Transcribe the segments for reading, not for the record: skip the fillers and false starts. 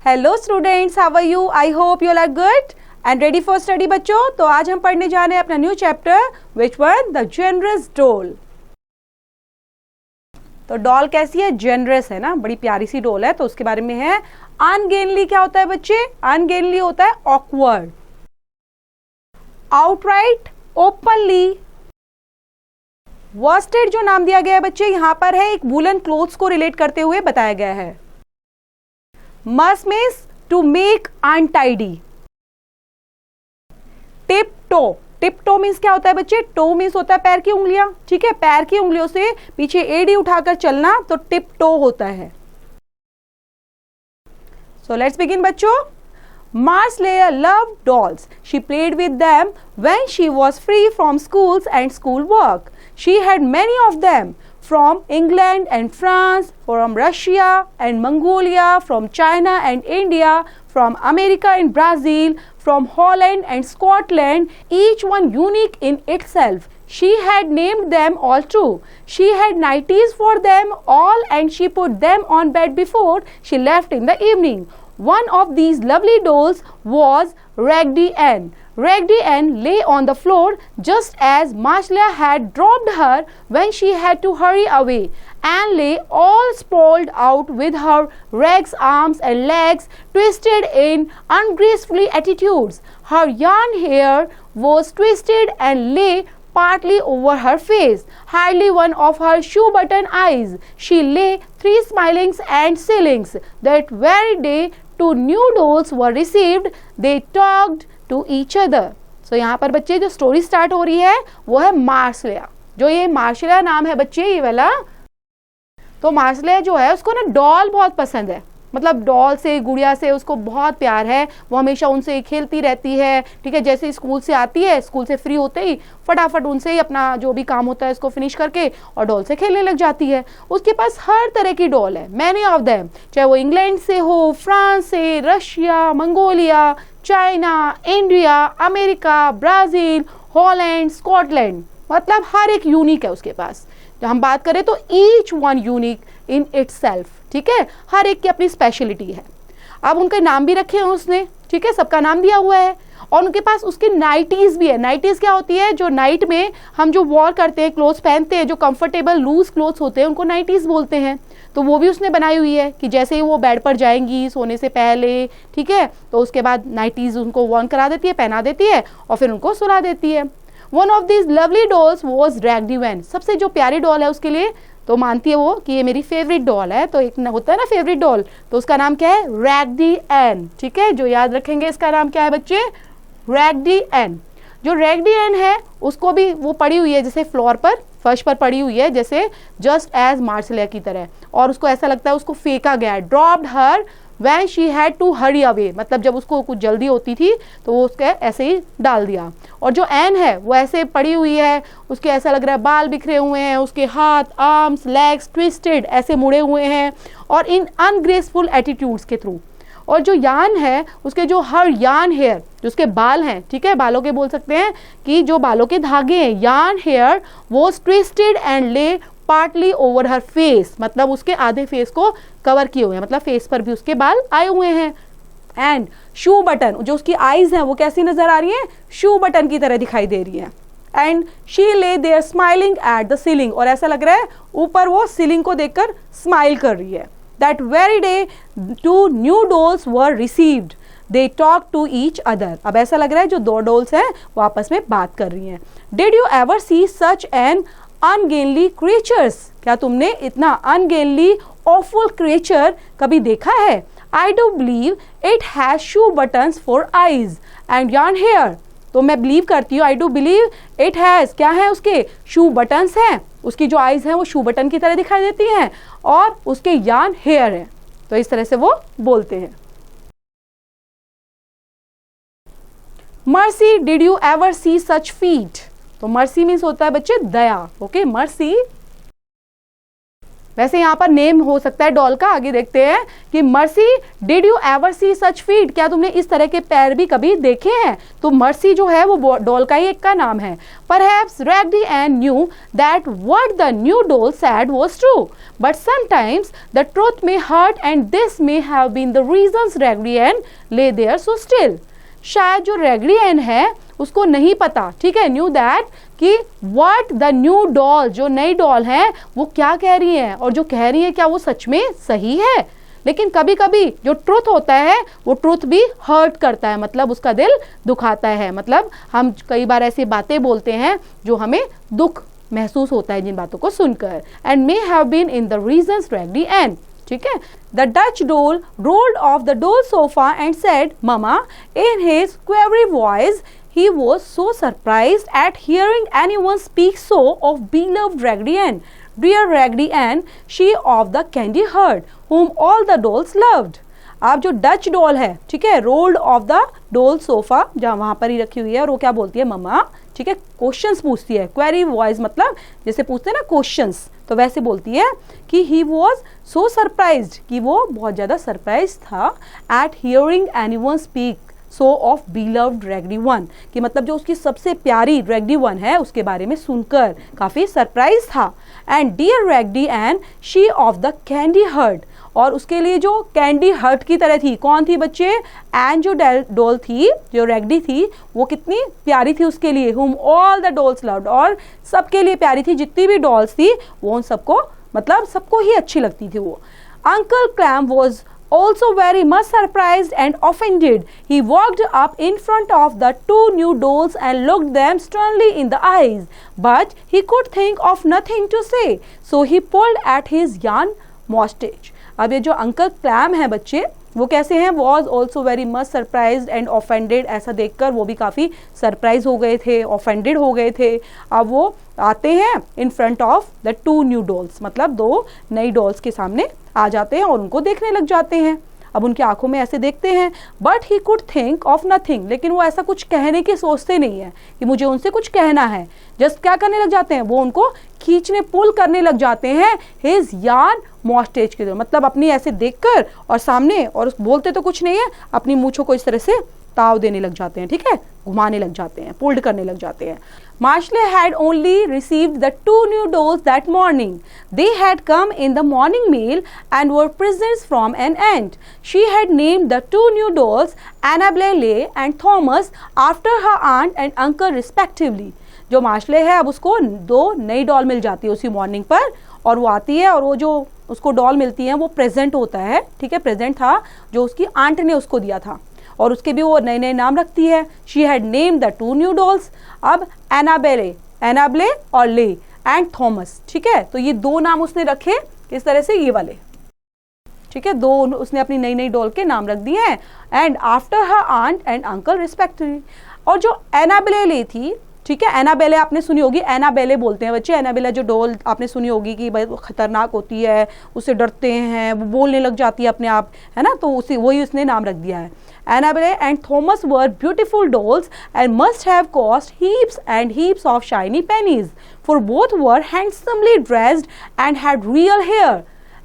Hello students, how are you? I hope you are good and ready for study बच्चों। तो आज हम पढ़ने जा रहे हैं अपना new chapter which one the generous doll. तो डॉल कैसी है? जेनरस है ना, बड़ी प्यारी सी डॉल है। तो उसके बारे में है। अनगेनली क्या होता है बच्चे? अनगेनली होता है ऑकवर्ड, आउटराइट, ओपनली। वर्स्टेड जो नाम दिया गया है बच्चे यहां पर है एक वूलन क्लोथ्स को रिलेट करते हुए बताया गया है। Muss means to make untidy. Tiptoe, tiptoe means क्या होता है बच्चे? टो मीन्स होता है पैर की उंगलियां, ठीक है। पैर की उंगलियों से पीछे एड़ी उठाकर चलना तो टिप टो होता है। सो लेट्स बिगिन बच्चों। Marcelia loved dolls. She played with them when she was free from schools and school work. She had many of them from England and France, from Russia and Mongolia, from China and India, from America and Brazil, from Holland and Scotland, each one unique in itself. She had named them all too. She had nighties for them all and she put them on bed before she left in the evening. One of these lovely dolls was Raggedy Ann. Raggedy Ann lay on the floor just as Marcelia had dropped her when she had to hurry away. Ann lay all sprawled out with her rags arms and legs twisted in ungraceful attitudes. Her yarn hair was twisted and lay partly over her face, hardly one of her shoe button eyes. She lay 3 smilings and ceilings. That very day 2 new dolls were received. They talked to each other. So यहाँ पर बच्चे जो story start हो रही है वो है मार्सलिया। जो ये मार्सलिया नाम है बच्चे ये वाला, तो मार्सलिया जो है उसको ना डॉल बहुत पसंद है। मतलब डॉल से, गुड़िया से उसको बहुत प्यार है। वो हमेशा उनसे खेलती रहती है, ठीक है। जैसे स्कूल से आती है, स्कूल से फ्री होते ही फटाफट उनसे ही अपना जो भी काम होता है उसको फिनिश करके और डॉल से खेलने लग जाती है। उसके पास हर तरह की डॉल है, मैनी ऑफ देम, चाहे वो इंग्लैंड से हो, फ्रांस से, Russia, Mongolia, China, India, America, Brazil, Holland, Scotland, मतलब हर एक यूनिक है उसके पास। जब हम बात करें तो each one unique in itself, ठीक है। हर एक की अपनी स्पेशलिटी है। अब उनके नाम भी रखे हैं उसने, ठीक है, सबका नाम दिया हुआ है। और उनके पास उसकी नाइटीज भी है। नाइटीज क्या होती है? जो नाइट में हम जो वॉर करते हैं, क्लोथ्स पहनते हैं, जो कंफर्टेबल लूज क्लोथ्स होते हैं उनको नाइटीज बोलते हैं। तो वो भी उसने बनाई हुई है कि जैसे ही वो बेड पर जाएंगी सोने से पहले, ठीक है, तो उसके बाद नाइटीज उनको वॉर्न करा देती है, पहना देती है और फिर उनको सुला देती है। One of these lovely dolls was Raggedy Ann. सबसे जो प्यारी डॉल है उसके लिए तो मानती है वो कि ये मेरी फेवरेट डॉल है। तो एक होता है ना फेवरेट डॉल, तो उसका नाम क्या है? रैगडी एन, ठीक है। जो याद रखेंगे इसका नाम क्या है बच्चे? रैगडी एन। जो रैगडी एन है उसको भी वो पड़ी हुई है जैसे फ्लोर पर, फर्श पर पड़ी हुई है जैसे जस्ट एज मार्सलिया की तरह। और उसको ऐसा लगता है उसको फेंका गया है। Dropped her when she had to hurry away, मतलब जब उसको कुछ जल्दी होती थी तो वो उसके ऐसे ही डाल दिया। और जो एन है वो ऐसे पड़ी हुई है, उसके ऐसा लग रहा है बाल बिखरे हुए हैं, उसके हाथ, आर्म्स, लेग्स ट्विस्टेड ऐसे मुड़े हुए हैं और इन अनग्रेसफुल एटीट्यूड्स के थ्रू। और जो यान है उसके जो हर यान हेयर, जो उसके बाल हैं, ठीक है, बालों के बोल सकते हैं कि जो बालों के धागे हैं, यान हेयर वो ट्विस्टेड एंड ले पार्टली ओवर हर फेस, मतलब उसके आधे फेस को कवर किए हुए हैं, मतलब फेस पर भी उसके बाल आए हुए हैं। एंड शू बटन, जो उसकी आईज हैं वो कैसी नजर आ रही हैं? शू बटन की तरह दिखाई दे रही हैं। And she lay their smiling at the ceiling, और ऐसा लग रहा है ऊपर वो सीलिंग को देखकर स्माइल कर रही है। That very day 2 new dolls were received, they talk to each other. अब ऐसा लग रहा है जो 2 डॉल्स हैं वो आपस में बात कर रही हैं। Did you ever see such an ungainly creatures? क्या तुमने इतना अनगेनली ऑफुल क्रिएचर कभी देखा है? I do believe it has shoe buttons for eyes and yarn hair. तो मैं बिलीव करती हूँ, I do believe it has, क्या है उसके? शू बटन्स हैं, उसकी जो आईज हैं वो शू बटन की तरह दिखाई देती हैं और उसके यार्न हेयर है। तो इस तरह से वो बोलते हैं। Mercy, did you ever see such feet? तो मर्सी मीन्स होता है बच्चे दया, ओके। मर्सी वैसे यहाँ पर नेम हो सकता है डॉल का। आगे देखते हैं कि mercy, did you ever see such feet, क्या तुमने इस तरह के पैर भी कभी देखे हैं? तो मर्सी जो है वो डॉल का ही एक का नाम है। Perhaps Raggedy Ann knew that what the new doll said was true, but sometimes the truth may hurt and this may have been the reasons Raggedy Ann lay there so still. शायद जो रैगडी N है उसको नहीं पता, ठीक है, knew that कि what the new doll, जो नई डॉल है वो क्या कह रही है और जो कह रही है क्या वो सच में सही है। लेकिन कभी कभी जो ट्रुथ होता है वो ट्रुथ भी हर्ट करता है, मतलब उसका दिल दुखाता है। मतलब हम कई बार ऐसी बातें बोलते हैं जो हमें दुख महसूस होता है जिन बातों को सुनकर। And may have been in the reasons Raggedy Ann, ठीक है। The Dutch doll rolled off the doll sofa and said, "Mama," in his query voice. He was so surprised at hearing anyone speak so of beloved Raggedy Ann. Dear Raggedy Ann, she of the candy herd, whom all the dolls loved. आप जो Dutch doll है, ठीक है, rolled of the डोल sofa, जहाँ वहां पर ही रखी हुई है, और वो क्या बोलती है, मम्मा, ठीक है, क्वेश्चंस पूछती है। क्वेरी वॉइस मतलब जैसे पूछते हैं ना क्वेश्चंस, तो वैसे बोलती है कि ही वॉज सो सरप्राइज्ड, कि वो बहुत ज्यादा सरप्राइज था, at hearing anyone speak so of beloved Raggedy one, कि मतलब जो उसकी सबसे प्यारी रैगडी वन है उसके बारे में सुनकर काफी सरप्राइज था। And dear Raggedy Ann, she of the candy heart, और उसके लिए जो कैंडी हर्ट की तरह थी। कौन थी बच्चे? एन जो डॉल थी, जो रैगडी थी, वो कितनी प्यारी थी उसके लिए, whom all the dolls loved, और सबके लिए प्यारी थी, जितनी भी डॉल्स थी वो उन सबको, मतलब सबको ही अच्छी लगती थी वो। Uncle Clem was also very much surprised and offended. He walked up in front of the two new dolls and looked them sternly in the eyes, but he could think of nothing to say, so he pulled at his yarn mustache. अब ये जो uncle clam है बच्चे, वो कैसे हैं? Was also very much surprised and offended, ऐसा देखकर वो भी काफ़ी सरप्राइज हो गए थे, ऑफेंडेड हो गए थे। अब वो आते हैं इन front of the two new dolls, मतलब दो नई डॉल्स के सामने आ जाते हैं और उनको देखने लग जाते हैं। अब उनकी आंखों में ऐसे देखते हैं, but he could think of nothing, लेकिन वो ऐसा कुछ कहने की सोचते नहीं है कि मुझे उनसे कुछ कहना है। जस्ट क्या करने लग जाते हैं, वो उनको खींचने, पुल करने लग जाते हैं हिज यार्न मॉस्टेज की तरह, मतलब अपनी ऐसे देखकर और सामने, और बोलते तो कुछ नहीं है, अपनी मूंछों को इस तरह से ताव देने लग जाते हैं, ठीक है, घुमाने लग जाते हैं, पुल्ड करने लग जाते हैं। Marshall had only received the two new dolls that morning. They had come in the morning mail and were presents from an aunt. She had named the two new dolls Annabelle and Thomas after her aunt and uncle respectively. जो मार्शले है, अब उसको दो नई doll मिल जाती है उसी morning पर, और वो आती है और वो जो उसको डॉल मिलती है वो प्रेजेंट होता है, ठीक है, प्रेजेंट था जो उसकी आंट ने उसको दिया था, और उसके भी वो नए नए नाम रखती है। She had name the two new dolls, अब एनाबले और ले एंड थॉमस, ठीक है, तो ये दो नाम उसने रखे, किस तरह से, ये वाले, ठीक है, दो उसने अपनी नई नई डॉल के नाम रख दिए हैं, and after her aunt and uncle respectively. और जो एनाबेले थी, ठीक है, एनाबेले आपने सुनी होगी, एनाबेले बोलते हैं बच्चे, एनाबेले जो डॉल आपने सुनी होगी कि भाई खतरनाक होती है, उससे डरते हैं, वो बोलने लग जाती है अपने आप, है ना, तो उसी वही उसने नाम रख दिया है। Annabelle and Thomas were beautiful dolls and must have cost heaps and heaps of shiny pennies, for both were handsomely dressed and had real hair.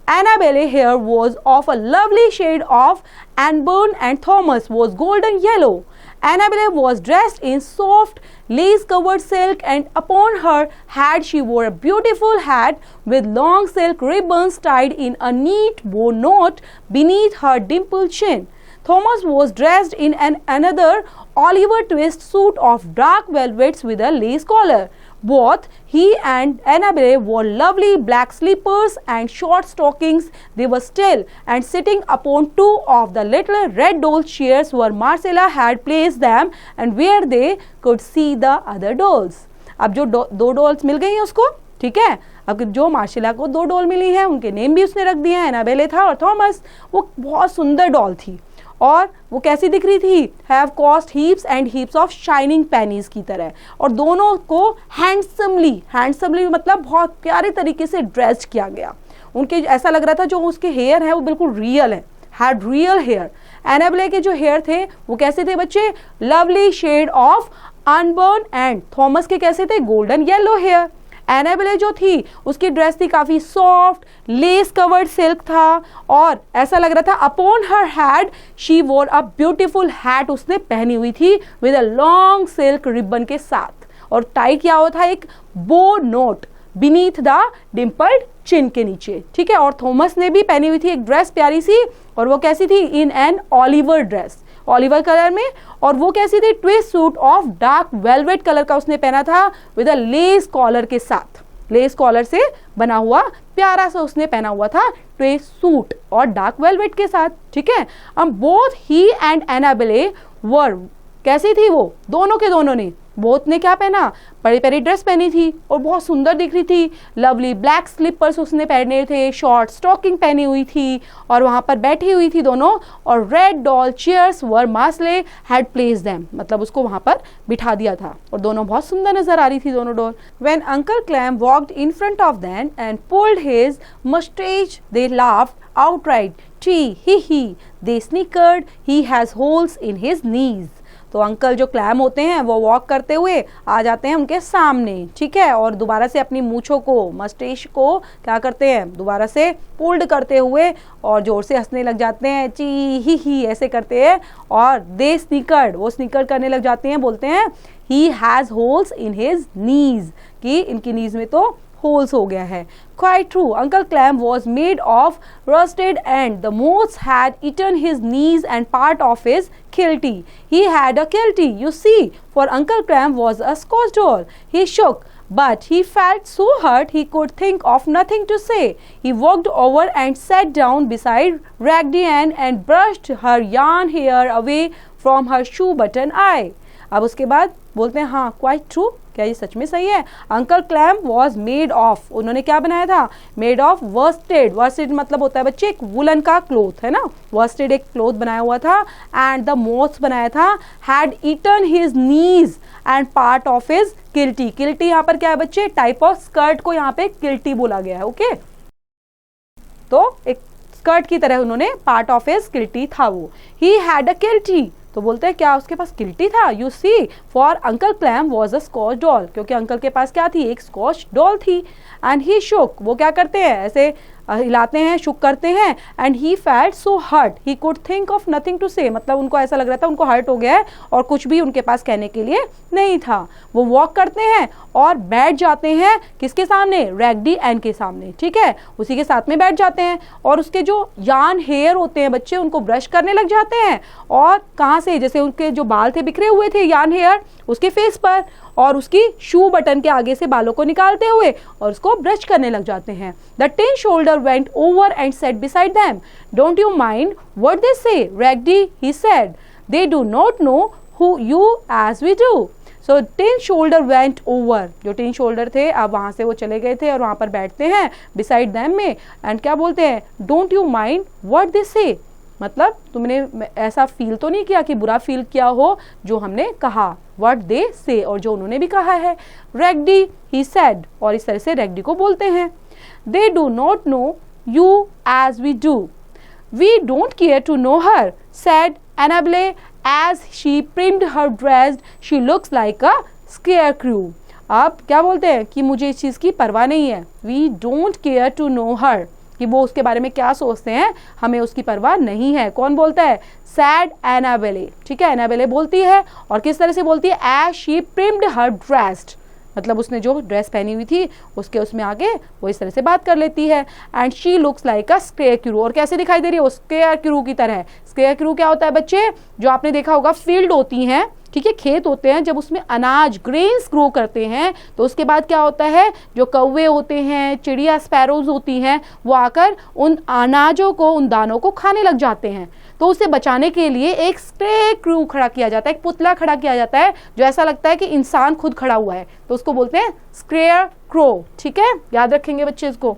Annabelle's hair was of a lovely shade of auburn and Thomas was golden yellow. Annabelle was dressed in soft lace-covered silk, and upon her head she wore a beautiful hat with long silk ribbons tied in a neat bow knot beneath her dimpled chin. Thomas was dressed in another Oliver Twist suit of dark velvets with a lace collar. Both he and Annabelle wore lovely black slippers and short stockings. They were still and sitting upon two of the little red doll chairs where Marcella had placed them and where they could see the other dolls. अब जो दो dolls मिल गई हैं उसको, ठीक है, अब जो मार्शेला को दो डॉल मिली है उनके नेम भी उसने रख दिए हैं, एनाबेले था और थॉमस। वो बहुत सुंदर डॉल थी और वो कैसी दिख रही थी, have cost heaps and heaps of shining pennies की तरह, और दोनों को हैंडसमली मतलब बहुत प्यारे तरीके से ड्रेस्ड किया गया। उनके ऐसा लग रहा था जो उसके हेयर है वो बिल्कुल रियल है, हैड रियल हेयर। एनाबेले के जो हेयर थे वो कैसे थे बच्चे, lovely shade of auburn, and Thomas के कैसे थे, गोल्डन येलो हेयर। एनाबेले जो थी उसकी ड्रेस थी काफी सॉफ्ट, लेस कवर्ड सिल्क था और ऐसा लग रहा था अपॉन हर हेड शी वोर अ ब्यूटीफुल हैट, उसने पहनी हुई थी with a long silk ribbon के साथ, और टाई किया हुआ था एक बो नोट बीनीथ द डिम्पल्ड चिन के नीचे, ठीक है। और थॉमस ने भी पहनी हुई थी एक ड्रेस प्यारी सी, और वो कैसी थी, in an Oliver dress, Oliver colour में, और वो कैसी थी, twist suit of dark velvet colour का उसने पहना था विद अ लेस कॉलर के साथ, लेस कॉलर से बना हुआ प्यारा सा उसने पहना हुआ था ट्विस्ट सूट और डार्क वेलवेट के साथ, ठीक है। बोथ ही एंड एनाबेले वर, कैसी थी वो, दोनों के दोनों ने, बोथ ने क्या पहना, बड़ी प्यारी ड्रेस पहनी थी और बहुत सुंदर दिख रही थी, लवली ब्लैक स्लीपर्स उसने पहने थे, शॉर्ट स्टॉकिंग पहनी हुई थी और वहां पर बैठी हुई थी दोनों, और red doll chairs where Marcella had placed them, मतलब उसको वहां पर बिठा दिया था और दोनों बहुत सुंदर नजर आ रही थी दोनों doll. When uncle Clem walked in front of them and pulled his mustache they laughed outright, he they snickered, he has holes in his knees. तो अंकल जो क्लैम होते हैं वो वॉक करते हुए आ जाते हैं उनके सामने, ठीक है, और दोबारा से अपनी मूछों को, मस्टेश को क्या करते हैं, दोबारा से पुल्ड करते हुए और जोर से हंसने लग जाते हैं, ची ही ऐसे करते हैं, और दे स्नीकर्ड, वो स्नीकर करने लग जाते हैं, बोलते हैं ही हैज होल्स इन हिज नीज, कि इनकी नीज में तो होल्स हो गया है। Quite true. Uncle Clem was made of rusted and the moths had eaten his knees and part of his kiltie. He had a kiltie, you see, for Uncle Clem was a Scotch doll. He shook, but he felt so hurt he could think of nothing to say. He walked over and sat down beside Raggedy Ann and brushed her yarn hair away from her shoe button eye. अब उसके बाद बोलते हैं हाँ, quite true, क्या ये सच में सही है। Uncle Clem was made of, उन्होंने क्या बनाया था, मेड ऑफ वर्स्टेड, वर्स्टेड मतलब होता है बच्चे एक वुलन का क्लोथ, है ना, वर्स्टेड एक क्लोथ बनाया हुआ था, एंड द मोथ्स बनाया था, had eaten his knees and part of his kilty, kilty यहाँ पर क्या है बच्चे, टाइप ऑफ स्कर्ट को यहाँ पे किल्टी बोला गया है, ओके। तो एक स्कर्ट की तरह उन्होंने पार्ट ऑफ हिज किल्टी था वो, ही हैड अ किल्टी, तो बोलते हैं क्या उसके पास किल्टी था, you see, for Uncle Clem was a Scotch doll, क्योंकि अंकल के पास क्या थी, एक स्कॉच डॉल थी, एंड ही शुक, वो क्या करते हैं, ऐसे हिलाते हैं, शुक करते हैं, and he felt so hurt he could think of nothing to say, मतलब उनको ऐसा लग रहा था उनको हर्ट हो गया है और कुछ भी उनके पास कहने के लिए नहीं था। वो वॉक करते हैं और बैठ जाते हैं किसके सामने, रैगडी एन के सामने, ठीक है, उसी के साथ में बैठ जाते हैं, और उसके जो यार्न हेयर होते हैं बच्चे उनको ब्रश करने लग जाते हैं, और कहाँ से, जैसे उनके जो बाल थे बिखरे हुए थे यार्न हेयर उसके फेस पर, और उसकी शू बटन के आगे से बालों को निकालते हुए और उसको ब्रश करने लग जाते हैं। The Tin Soldier went over and sat beside them, don't you mind what they say, Raggedy, he said, they do not know who you as we do. So Tin Soldier went over, जो Tin Soldier थे अब वहां से वो चले गए थे और वहां पर बैठते हैं बिसाइड देम में, एंड क्या बोलते हैं, don't you mind what they से, मतलब तुमने ऐसा फील तो नहीं किया कि बुरा फील किया हो जो हमने कहा, व्हाट दे से, और जो उन्होंने भी कहा है, रैगडी, ही सेड, और इस तरह से रैगडी को बोलते हैं। They do not know you as we do, we don't care to know her, said Annabelle as she primmed her dress, she looks like a scarecrow. आप क्या बोलते हैं कि मुझे इस चीज की परवाह नहीं है, we don't care to know her, कि वो उसके बारे में क्या सोचते हैं हमें उसकी परवाह नहीं है। कौन बोलता है, सैड एनाबेले, ठीक है, एनाबेले बोलती है, और किस तरह से बोलती है, as she primmed her dress, मतलब उसने जो ड्रेस पहनी हुई थी उसके उसमें आगे वो इस तरह से बात कर लेती है, and she looks like a scarecrow, और कैसे दिखाई दे रही है वो, स्केयरक्रू की तरह। स्केयरक्रू क्या होता है बच्चे, जो आपने देखा होगा फील्ड होती हैं, ठीक है, खेत होते हैं, जब उसमें अनाज ग्रेन्स ग्रो करते हैं तो उसके बाद क्या होता है, जो कौवे होते हैं, चिड़िया स्पैरोज होती हैं, वो आकर उन अनाजों को, उन दानों को खाने लग जाते हैं, तो उसे बचाने के लिए एक स्केयरक्रू खड़ा किया जाता है, एक पुतला खड़ा किया जाता है जो ऐसा लगता है कि इंसान खुद खड़ा हुआ है, तो उसको बोलते हैं स्केयरक्रू, ठीक है, याद रखेंगे बच्चे इसको,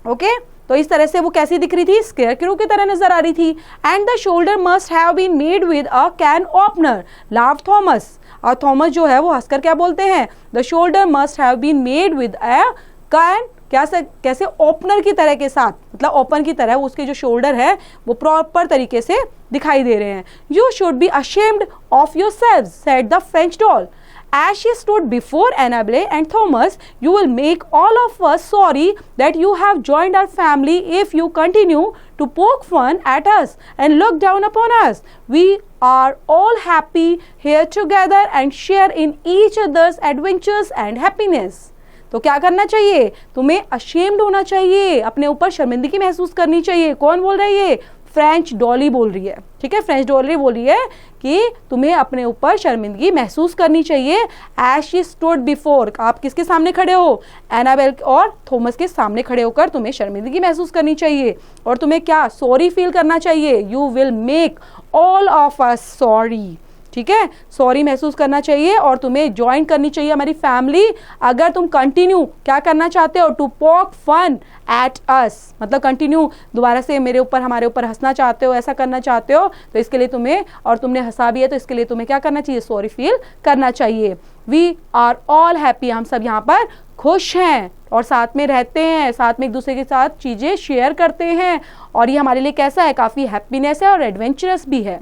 ओके। तो इस तरह से वो कैसी दिख रही थी, स्केयरक्रू की तरह नजर आ रही थी। And the shoulder must have been made with a can opener, laughed Thomas, और थॉमस जो है वो हंसकर क्या बोलते हैं, the shoulder must have been made with a can, कैसे ओपनर की तरह के साथ, मतलब ओपन की तरह उसके जो शोल्डर है वो प्रॉपर तरीके से दिखाई दे रहे हैं। You should be ashamed of yourselves, said the French doll, As she stood before Annabelle and Thomas, you will make all of us sorry that you have joined our family if you continue to poke fun at us and look down upon us. We are all happy here together and share in each other's adventures and happiness. तो क्या करना चाहिए? तुम्हें ashamed होना चाहिए, अपने ऊपर शर्मिंदगी महसूस करनी चाहिए. कौन बोल रहा है ये? फ्रेंच डॉली बोल रही है. ठीक है, फ्रेंच डॉली बोल रही है कि तुम्हें अपने ऊपर शर्मिंदगी महसूस करनी चाहिए. एज शी स्टूड बिफोर, आप किसके सामने खड़े हो? एनाबेल और थॉमस के सामने खड़े होकर तुम्हें शर्मिंदगी महसूस करनी चाहिए. और तुम्हें क्या? सॉरी फील करना चाहिए. You will make all of us sorry. ठीक है, सॉरी महसूस करना चाहिए और तुम्हें ज्वाइन करनी चाहिए हमारी फैमिली अगर तुम कंटिन्यू क्या करना चाहते हो? To poke fun at us, मतलब कंटिन्यू दोबारा से मेरे ऊपर हमारे ऊपर हंसना चाहते हो, ऐसा करना चाहते हो, तो इसके लिए तुम्हें, और तुमने हंसा भी है तो इसके लिए तुम्हें क्या करना चाहिए? सॉरी फील करना चाहिए. वी आर ऑल हैप्पी, हम सब यहाँ पर खुश हैं और साथ में रहते हैं, साथ में एक दूसरे के साथ चीजें शेयर करते हैं और ये हमारे लिए कैसा है? काफी हैप्पीनेस है और एडवेंचरस भी है.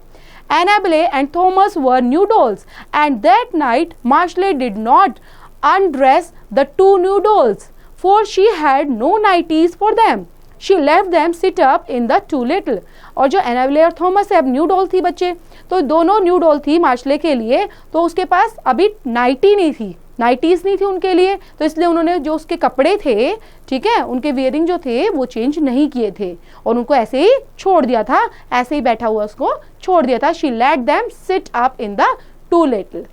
Annabelle and Thomas were new dolls, and that night Marshall did not undress the two new dolls, for she had no nighties for them. She left them sit up in the too little. और जो Annabelle और Thomas है, अब new doll थी बच्चे, तो दोनों new doll थी मार्शले के लिए, तो उसके पास अभी नाइटी नहीं थी, नाइटीज नहीं थी उनके लिए, तो इसलिए उन्होंने जो उसके कपड़े थे, ठीक है, उनके वियरिंग जो थे वो चेंज नहीं किए थे और उनको ऐसे ही छोड़ दिया था, ऐसे ही बैठा हुआ उसको छोड़ दिया था. She let them sit up in the two little.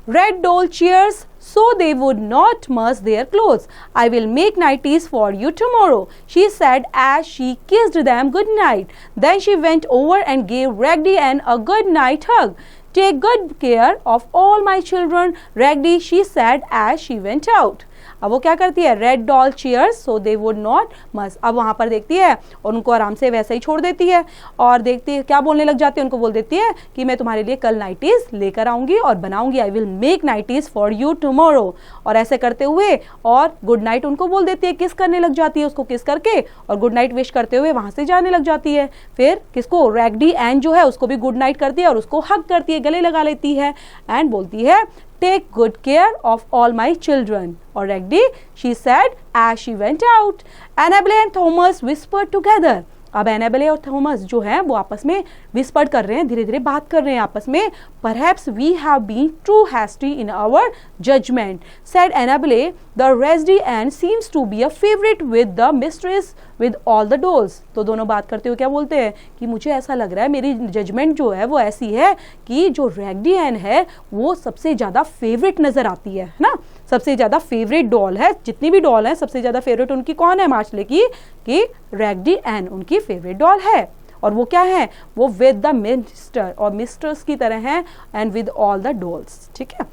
Red doll cheers so they would not muss their clothes. I will make nighties for you tomorrow, she said as she kissed them good night. Then she went over and gave Raggedy Ann a good night hug. Take good care of all my children, Raggedy, she said as she went out. अब वो क्या करती है? Red doll cheers so they would not मस. अब वहाँ पर देखती है और उनको आराम से वैसे ही छोड़ देती है और देखती है क्या बोलने लग जाती है, उनको बोल देती है कि मैं तुम्हारे लिए कल नाइटीज लेकर आऊंगी और बनाऊंगी. I will make nighties for you tomorrow. और ऐसे करते हुए और गुड नाइट उनको बोल देती है, किस करने लग जाती है, उसको किस करके और गुड नाइट विश करते हुए वहाँ से जाने लग जाती है. फिर किसको? रैगडी एन जो है उसको भी गुड नाइट करती है और उसको हग करती है, गले लगा लेती है एंड बोलती है take good care of all my children. Or Raggedy, she said as she went out. Annabelle and Thomas whispered together. अब एनाबेले और थॉमस जो है वो आपस में विस्पर कर रहे हैं, धीरे धीरे बात कर रहे हैं आपस में. Perhaps we have been too hasty in our judgment, said Annabelle. The Raggedy Ann seems to be a favorite with the mistress with all the dolls. तो दोनों बात करते हुए क्या बोलते हैं कि मुझे ऐसा लग रहा है, मेरी जजमेंट जो है वो ऐसी है कि जो रैगडी एन है वो सबसे ज़्यादा फेवरेट नज़र आती है ना, सबसे ज़्यादा फेवरेट डॉल है. जितनी भी डॉल है सबसे ज़्यादा फेवरेट उनकी कौन है मार्शले की? कि रैगडी एन उनकी फेवरेट डॉल है. और वो क्या है? वो विद द मिस्टर और मिस्टर्स की तरह हैं and with all the dolls. ठीक है.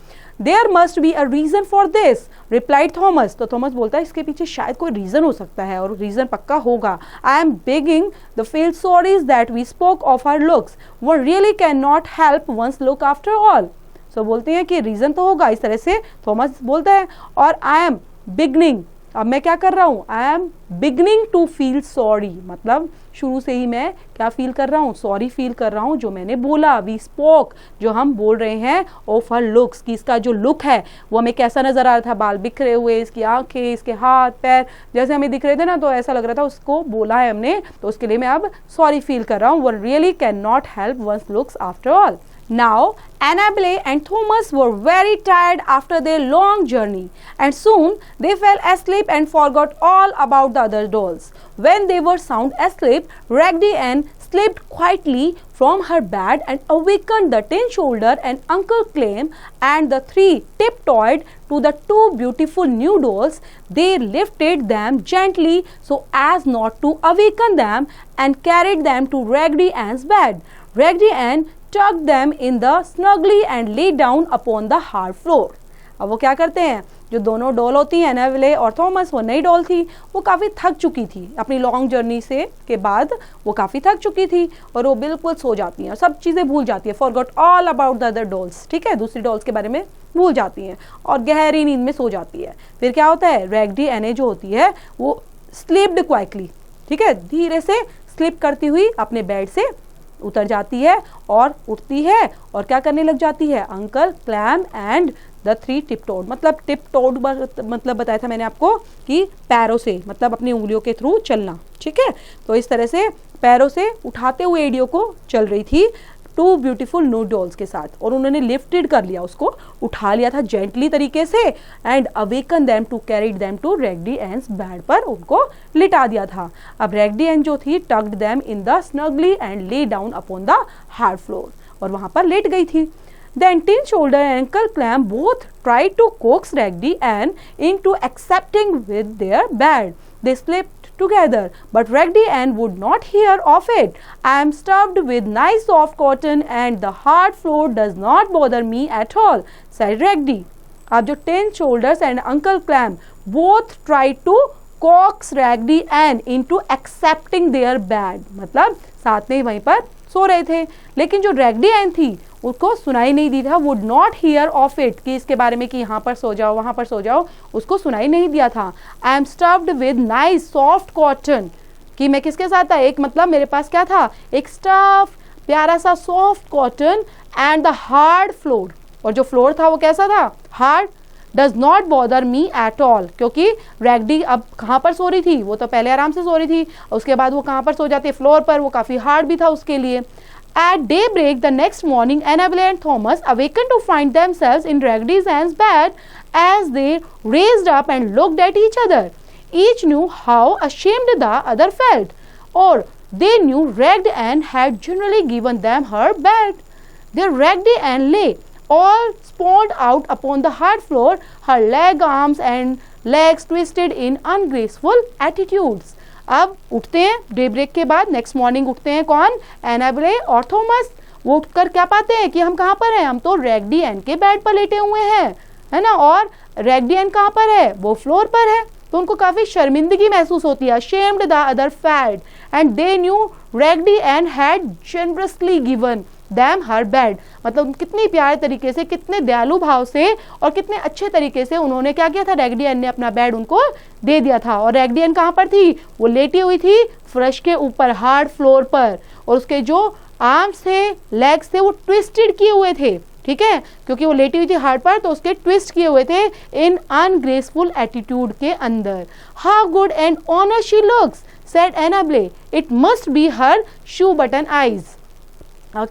There must be a reason for this, replied Thomas. तो थॉमस बोलता है इसके पीछे शायद कोई रीजन हो सकता है और रीजन पक्का होगा. I am beginning the feel sorries that we spoke of our looks, one really can not help one's look after all. तो बोलते हैं कि रीजन तो होगा, इस तरह से थॉमस बोलता है. और आई एम बिगनिंग, अब मैं क्या कर रहा हूँ? I am beginning to feel sorry, मतलब शुरू से ही मैं क्या फील कर रहा हूँ? सॉरी फील कर रहा हूँ. जो मैंने बोला, वी स्पोक, जो हम बोल रहे हैं ऑफ हर लुक्स, कि इसका जो लुक है वो हमें कैसा नजर आ रहा था, बाल बिखरे हुए, इसकी आंखें, इसके हाथ पैर जैसे हमें दिख रहे थे ना, तो ऐसा लग रहा था उसको बोला है हमने, तो उसके लिए मैं अब सॉरी फील कर रहा हूँ. One really can not help one's looks after all. Now, Annabelle and Thomas were very tired after their long journey, and soon they fell asleep and forgot all about the other dolls. When they were sound asleep, Raggedy Ann slipped quietly from her bed and awakened the Tin Shoulder and Uncle Clem, and the three tiptoed to the two beautiful new dolls. They lifted them gently so as not to awaken them and carried them to Raggedy Ann's bed. Raggedy Ann tucked them in the snugly and lay down upon the hard floor. अब वो क्या करते हैं? जो दोनों doll होती हैं, Annabelle और थॉमस, वो नई डॉल थी, वो काफ़ी थक चुकी थी अपनी लॉन्ग जर्नी से के बाद, वो काफ़ी थक चुकी थी और वो बिल्कुल सो जाती हैं, सब चीज़ें भूल जाती है. Forgot all about the other dolls. ठीक है, दूसरी डॉल्स के बारे में भूल जाती हैं और गहरी नींद में सो जाती है. फिर क्या होता है? रैगडी एन जो होती है वो स्लीप्ड क्वाइकली, ठीक है, धीरे से स्लिप करती हुई अपने बेड से उतर जाती है और उठती है और क्या करने लग जाती है, uncle Clem and the three tiptoed, मतलब टिपटोड मतलब बताया था मैंने आपको कि पैरों से, मतलब अपनी उंगलियों के थ्रू चलना, ठीक है। तो इस तरह से पैरों से उठाते हुए एडियो को चल रही थी टू ब्यूटीफुल न्यू डॉल्स के साथ, और उन्होंने लिफ्टेड कर लिया, उसको उठा लिया था जेंटली तरीके से, and awaken them to carried them to Raggedy Ann's bed, पर उनको लिटा दिया था। अब रैगडी एंड जो थी tugged them in the snuggly and lay down upon the hard floor, और वहां पर लेट गई थी। Then Tin Shoulder and Uncle Clam both tried to coax Raggedy Ann into accepting with their bed. They slept together, but Raggedy Ann would not hear of it. I am stuffed with nice soft cotton and the hard floor does not bother me at all, said Raggedy. अब जो Tin Shoulders and Uncle Clam both tried to coax Raggedy Ann into accepting their bed, मतलब साथ में वहीं पर सो रहे थे, लेकिन जो रैगडी एन थी उसको सुनाई नहीं दी था, would not here of it, कि इसके बारे में कि यहाँ पर सो जाओ वहाँ पर सो जाओ, उसको सुनाई नहीं दिया था। I am stuffed with nice soft cotton, कि मैं किसके साथ था, एक मतलब मेरे पास क्या था, एक स्टफ प्यारा सा soft cotton and the hard floor, और जो फ्लोर था वो कैसा था, hard. Does not bother me at all, क्योंकि रैगडी अब कहाँ पर सो रही थी, वो तो पहले आराम से सो रही थी, उसके बाद वो कहाँ पर सो जाती है, फ्लोर पर, वो काफ़ी हार्ड भी था उसके लिए। At daybreak the next morning, Annabelle and Thomas awakened to find themselves in Raggedy Ann's bed. As they raised up and looked at each other, each knew how ashamed the other felt, or they knew Raggedy Ann had generally given them her bed. There Raggedy Ann lay, all sprawled out upon the hard floor, her arms and legs twisted in ungraceful attitudes. अब उठते हैं daybreak के बाद, next morning उठते हैं कौन, Annabelle और Thomas. वो उठकर क्या पाते हैं कि हम कहाँ पर हैं, हम तो रैगडी एन के बेड पर लेटे हुए हैं, है ना, और रैगडी एन कहाँ पर है, वो फ्लोर पर है। तो उनको काफी शर्मिंदगी महसूस होती है, shamed the other felt and they knew Raggedy Ann had generously given them her bed, मतलब कितनी प्यारे तरीके से, कितने दयालु भाव से और कितने अच्छे तरीके से उन्होंने क्या किया था, रैगडी एन ने अपना बेड उनको दे दिया था। और रैगडी एन कहाँ पर थी, वो लेटी हुई थी फर्श के ऊपर हार्ड फ्लोर पर, और उसके जो आर्म्स थे, लेग्स थे, वो ट्विस्टेड किए हुए थे, ठीक है, क्योंकि वो लेटी हुई थी हार्ड पर, तो उसके ट्विस्ट किए हुए थे इन अनग्रेसफुल एटीट्यूड के अंदर। How good and honour she looks, said Annabelle, it must be her shoe button eyes.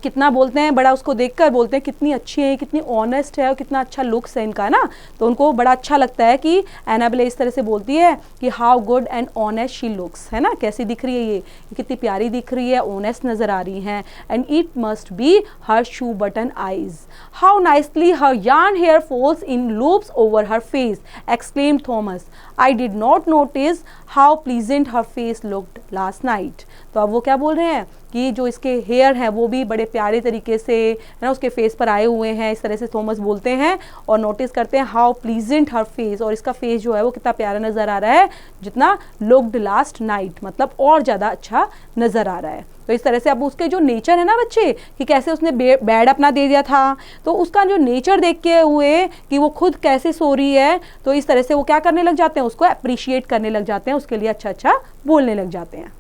कितना बोलते हैं, बड़ा उसको देखकर बोलते हैं कितनी अच्छी है, कितनी ऑनेस्ट है और कितना अच्छा लुक्स है इनका ना, तो उनको बड़ा अच्छा लगता है कि एनाबेले इस तरह से बोलती है कि how good and honest she looks, है ना, कैसी दिख रही है ये कितनी प्यारी दिख रही है, ऑनेस्ट नजर आ रही है, and it must be her shoe button eyes. How nicely her yarn hair falls in loops over her face, exclaimed Thomas. I did not notice how pleasant her face looked last night. तो अब वो क्या बोल रहे हैं कि जो इसके हेयर हैं वो भी बड़े प्यारे तरीके से, है ना, उसके फेस पर आए हुए हैं, इस तरह से थॉमस बोलते हैं और नोटिस करते हैं हाउ प्लीजेंट हर फेस, और इसका फेस जो है वो कितना प्यारा नजर आ रहा है, जितना लुक्ड लास्ट नाइट, मतलब और ज़्यादा अच्छा नजर आ रहा है। तो इस तरह से अब उसके जो नेचर है ना बच्चे, कि कैसे उसने बेड अपना दे दिया था, तो उसका जो नेचर देख के हुए कि वो खुद कैसे सो रही है, तो इस तरह से वो क्या करने लग जाते हैं, उसको अप्रिशिएट करने लग जाते हैं, उसके लिए अच्छा अच्छा बोलने लग जाते हैं।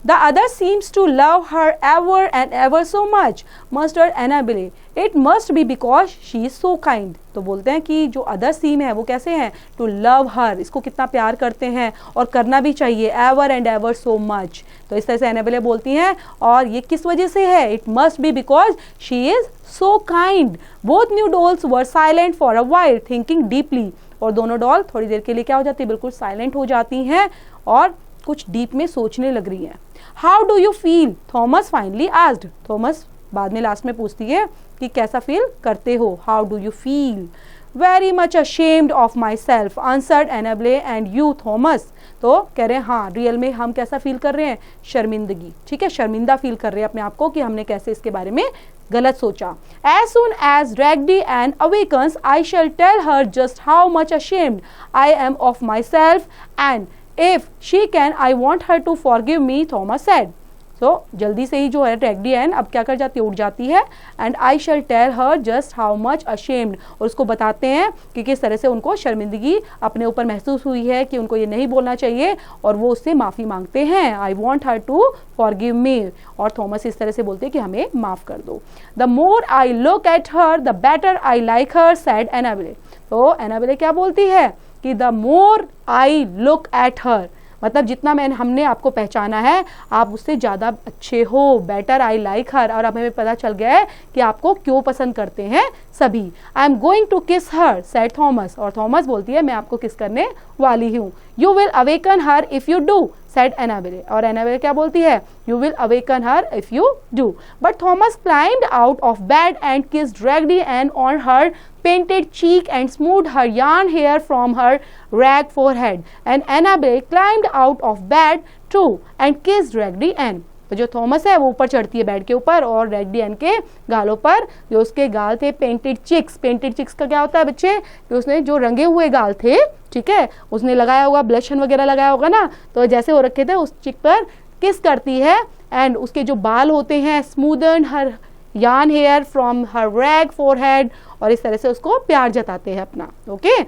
The other seems to love her ever and ever so much, muttered Annabelle. It must be because she is so kind. तो बोलते हैं कि जो अदर सीम है वो कैसे हैं, to love her, इसको कितना प्यार करते हैं और करना भी चाहिए, ever and ever so much. तो इस तरह से एनाबेले बोलती हैं, और ये किस वजह से है, it must be because she is so kind. Both new dolls were silent for a while, thinking deeply. और दोनों डॉल थोड़ी देर के लिए क्या हो जाती है, बिल्कुल साइलेंट हो जाती हैं और कुछ डीप में सोचने लग रही हैं। How do you feel, Thomas finally asked. Thomas बाद में लास्ट में पूछती है कि कैसा फील करते हो, how do you feel. Very much ashamed of my self, answered Annabelle, and you Thomas. तो कह रहे हैं हाँ, रियल में हम कैसा फील कर रहे हैं, शर्मिंदगी, ठीक है, शर्मिंदा फील कर रहे हैं अपने आप को कि हमने कैसे इसके बारे में गलत सोचा। As soon as Raggedy Ann awakens, I shall tell her just how much ashamed I am of myself, and if she can, I want her to forgive me, Thomas said. सो जल्दी से ही जो है रैगडी एन अब क्या कर जाती है, उठ जाती है, and I shall tell her just how much ashamed, और उसको बताते हैं कि किस तरह से उनको शर्मिंदगी अपने ऊपर महसूस हुई है कि उनको ये नहीं बोलना चाहिए, और वो उससे माफ़ी मांगते हैं। I want her to forgive me, और थॉमस इस तरह से बोलते हैं कि हमें माफ़ कर दो। The more I look at her the better I like her, sad Annabelle. तो एनाबेले क्या बोलती है कि the more I look at her, मतलब जितना हमने आपको पहचाना है आप उससे ज़्यादा अच्छे हो, बेटर आई लाइक हर, और अब हमें पता चल गया है कि आपको क्यों पसंद करते हैं सभी। I am going to kiss her, said Thomas, और थॉमस बोलती है मैं आपको किस करने वाली हूँ। You will awaken her if you do, said Annabelle, और एनाबेले क्या बोलती है, you will awaken her if you do. But Thomas climbed out of bed and kissed Raggedy Ann on her painted cheek and smoothed her yarn hair from her rag forehead, and Annabelle climbed out of bed too and kissed Raggedy Ann। तो जो Thomas है वो ऊपर चढ़ती है bed के ऊपर और रैगडी एन के गालों पर, जो उसके गाल थे पेंटेड चिक्स। पेंटेड चिक्स का क्या होता है बच्चे, कि उसने जो रंगे हुए गाल थे, ठीक है, उसने लगाया होगा ब्लशन वगैरह लगाया होगा ना, तो जैसे हो रखे थे उस चिक पर किस करती है, एंड उसके जो बाल होते हैं smoothen her yarn hair from her rag forehead, और इस तरह से उसको प्यार जताते हैं अपना। Okay,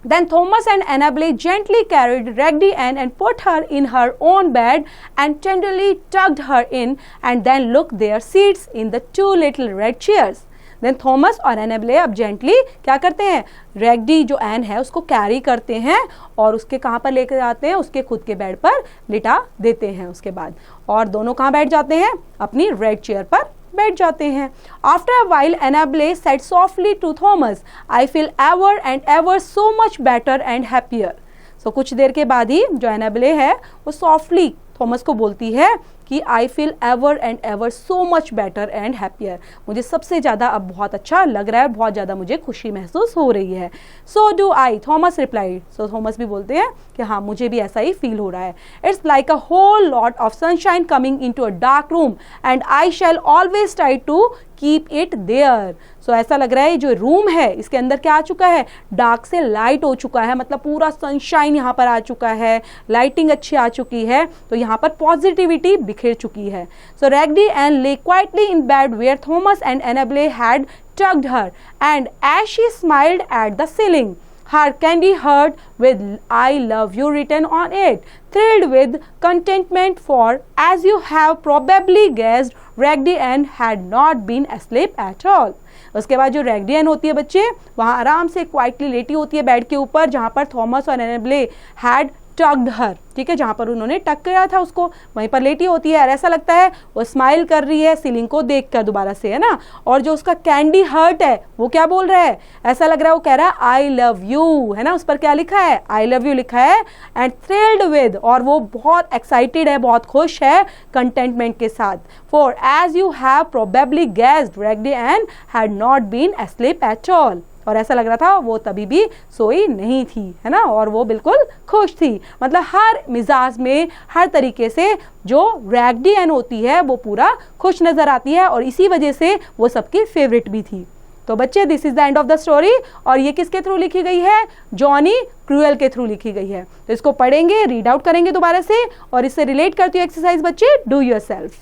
then Thomas and Annabelle gently carried Raggedy Ann and put her in her own bed and tenderly tucked her in, and then looked their seats in the two little red chairs। then Thomas और Annabelle अब gently क्या करते हैं, रैगडी जो N है उसको carry करते हैं और उसके कहाँ पर लेकर जाते हैं, उसके खुद के बेड पर लिटा देते हैं उसके बाद, और दोनों कहाँ बैठ जाते हैं, अपनी रेड चेयर पर बैठ जाते हैं। After a while Annabelle said softly to Thomas, I feel ever and ever so much better and happier। So कुछ देर के बाद ही जो Annabelle है वो सॉफ्टली थॉमस को बोलती है कि I feel ever and ever so much better and happier, मुझे सबसे ज़्यादा अब बहुत अच्छा लग रहा है, बहुत ज़्यादा मुझे खुशी महसूस हो रही है। So do I, Thomas replied. So Thomas भी बोलते हैं कि हाँ मुझे भी ऐसा ही फील हो रहा है। It's like a whole lot of sunshine coming in to a dark room and I shall always try to keep it there. So ऐसा लग रहा है जो रूम है इसके अंदर क्या आ चुका है, डार्क से लाइट हो चुका है, मतलब पूरा सनशाइन यहाँ पर आ चुका है, लाइटिंग अच्छी आ चुकी है, तो यहाँ पर पॉजिटिविटी बिखेर चुकी है। So Raggedy Ann lay quietly in bed where Thomas and Annabelle had tugged her, and as she smiled at the ceiling, her candy heart with I love you written on it, thrilled with contentment, for as you have probably guessed, Raggedy Ann had not been asleep at all। उसके बाद जो रैगडी N होती है बच्चे वहाँ आराम से quietly लेटी होती है बेड के ऊपर, जहाँ पर थॉमस और Annabelle हैड टग्ड हर, ठीक है, जहाँ पर उन्होंने टक किया था उसको वहीं पर लेटी होती है, और ऐसा लगता है वो स्माइल कर रही है सीलिंग को देखकर दोबारा से, है ना। और जो उसका कैंडी हर्ट है वो क्या बोल रहा है, ऐसा लग रहा है वो कह रहा है आई लव यू, है ना, उस पर क्या लिखा है, आई लव यू लिखा है, एंड थ्रिल्ड विद, और वो बहुत एक्साइटेड है, बहुत खुश है कंटेंटमेंट के साथ। For as you have probably guessed, Raggedy Ann had not been asleep at all, और ऐसा लग रहा था वो तभी भी सोई नहीं थी, है ना, और वो बिल्कुल खुश थी। मतलब हर मिजाज में हर तरीके से जो रैगडी एन होती है वो पूरा खुश नजर आती है, और इसी वजह से वो सबकी फेवरेट भी थी। तो बच्चे this is the end of the story, और ये किसके थ्रू लिखी गई है, जॉनी क्रूएल के थ्रू लिखी गई है। तो इसको पढ़ेंगे, रीड आउट करेंगे दोबारा से, और इससे रिलेट करती हूँ एक्सरसाइज बच्चे, डू योरसेल्फ।